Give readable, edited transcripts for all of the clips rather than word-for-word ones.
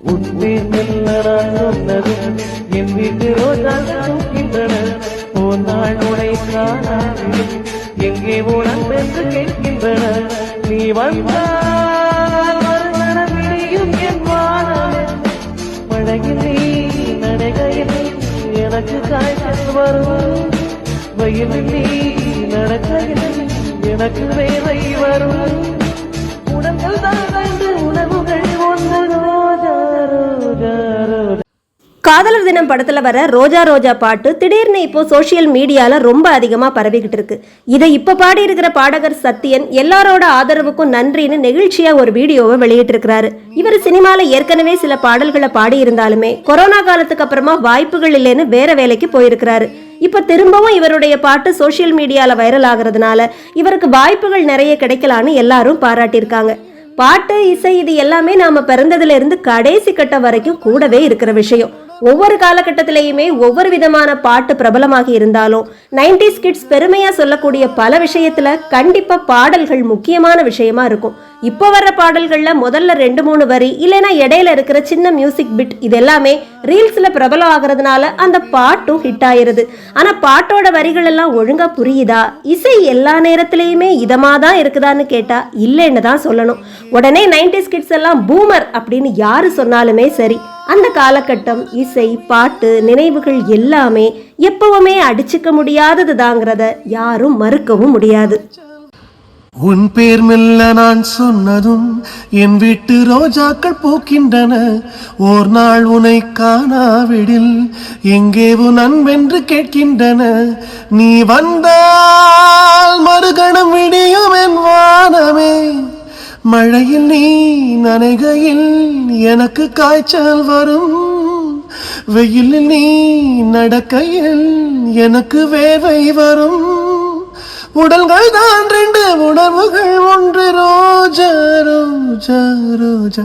உன்னே சொன்னதும் என் வீட்டு ரோஜாக்கள் தூக்கின்றன. போனாள் உனை காணாது எங்கே உணர்ந்து கேட்கின்றன. நீ வந்தால் மறுநனவிடியும் என் வானமே. மழையில் நீ நடைகையில் எனக்கு காய்ச்சல் வரும். வெயிலில் நீ நடக்கையில் எனக்கு வேலை வரும். உடல்கள் தான் உணவுகள் ஒன்று. ரோஜா ரோஜா ரோஜா. காதலர் தினம் படத்துல வர ரோஜா ரோஜா பாட்டு திடீர்னு இப்போ சோசியல் மீடியால ரொம்ப அதிகமா பரவிக்கிட்டு இருக்கு. இதை இப்ப பாடி இருக்கிற பாடகர் சத்யன் எல்லாரோட ஆதரவுக்கும் நன்றின்னு நெகிழ்ச்சியா ஒரு வீடியோவை வெளியிட்டு இருக்கிறாரு. இவர் சினிமால ஏற்கனவே சில பாடல்களை பாடி இருந்தாலுமே கொரோனா காலத்துக்கு அப்புறமா வாய்ப்புகள் இல்லைன்னு வேற வேலைக்கு போயிருக்கிறாரு. இப்ப திரும்பவும் இவருடைய பாட்டு சோசியல் மீடியால வைரல் ஆகுறதுனால இவருக்கு வாய்ப்புகள் நிறைய கிடைக்கலான்னு எல்லாரும் பாராட்டியிருக்காங்க. பாட்டு இசை இது எல்லாமே நாம பிறந்ததுல இருந்து கடைசி கட்டம் வரைக்கும் கூடவே இருக்கிற விஷயம். ஒவ்வொரு காலகட்டத்திலையுமே ஒவ்வொரு விதமான பாட்டு பிரபலமாகி இருந்தாலும் 90s கிட்ஸ் பெருமையா சொல்லக்கூடிய பல விஷயத்துல கண்டிப்பா பாடல்கள் முக்கியமான விஷயமா இருக்கும். இப்போ வர்ற பாடல்கள்ல முதல்ல 2-3 வரி இல்லைன்னா இடையில இருக்கிற சின்ன மியூசிக் பிட் இது எல்லாமே ரீல்ஸ்ல பிரபலம் ஆகுறதுனால அந்த பாட்டும் ஹிட் ஆயிருது. ஆனா பாட்டோட வரிகள் எல்லாம் ஒழுங்கா புரியுதா, இசை எல்லா நேரத்திலயுமே இதமாதான் இருக்குதான்னு கேட்டா இல்லைன்னு தான் சொல்லணும். உடனே 90s கிட்ஸ் எல்லாம் பூமர் அப்படின்னு யாரு சொன்னாலுமே சரி, அந்த காலகட்டம் இசை பாட்டு நினைவுகள் எல்லாமே எப்பவுமே அடிச்சுக்க முடியாதது தாங்கிறத யாரும் மறுக்கவும் முடியாது. உன் பேர் மெல்ல நான் சொன்னதும் என் வீட்டு ரோஜாக்கள் பூக்கின்றன. ஓர் நாள் உனை காணாவிடில் எங்கே உன் அன்பென்று கேட்கின்றன. நீ வந்தால் மறுகணம் விடியும் என் வானமே. மழையில் நீ நனைகையில் எனக்கு காய்ச்சல் வரும். வெயிலில் நீ நடக்கையில் எனக்கு வேர்வை வரும். உடல்கள் தான் 2 உணர்வுகள் ஒன்று. ரோஜா ரோஜா ரோஜா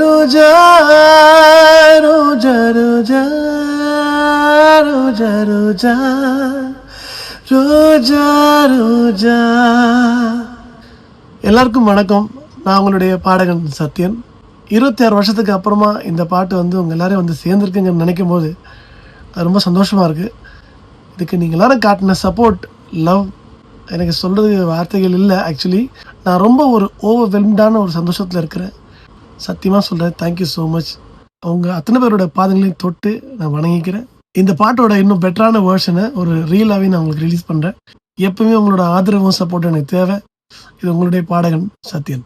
ரோஜா ரோஜா ரோஜா ரோஜா ரோஜா ரோஜா ரோஜா ரோஜா. எல்லாருக்கும் வணக்கம். நான் உங்களுடைய பாடகன் சத்யன். 26 வருஷத்துக்கு அப்புறமா இந்த பாட்டு உங்கள் எல்லாரையும் சேர்ந்துருக்குங்கன்னு நினைக்கும் போது அது ரொம்ப சந்தோஷமாக இருக்குது. இதுக்கு நீங்கள் எல்லாரும் காட்டின சப்போர்ட், லவ் எனக்கு சொல்கிறதுக்கு வார்த்தைகள் இல்லை. ஆக்சுவலி நான் ரொம்ப ஒரு ஓவர்வெல்ம்டான ஒரு சந்தோஷத்தில் இருக்கிறேன். சத்தியமாக சொல்கிறேன், தேங்க்யூ ஸோ மச். அவங்க அத்தனை பேரோட பாதங்களையும் தொட்டு நான் வணங்கிக்கிறேன். இந்த பாட்டோட இன்னும் பெட்டரான வேர்ஷனை ஒரு ரீலாகவே நான் உங்களுக்கு ரிலீஸ் பண்ணுறேன். எப்பவுமே உங்களோட ஆதரவும் சப்போர்ட் எனக்கு தேவை. இது உங்களுடைய பாடகன் சத்யன்.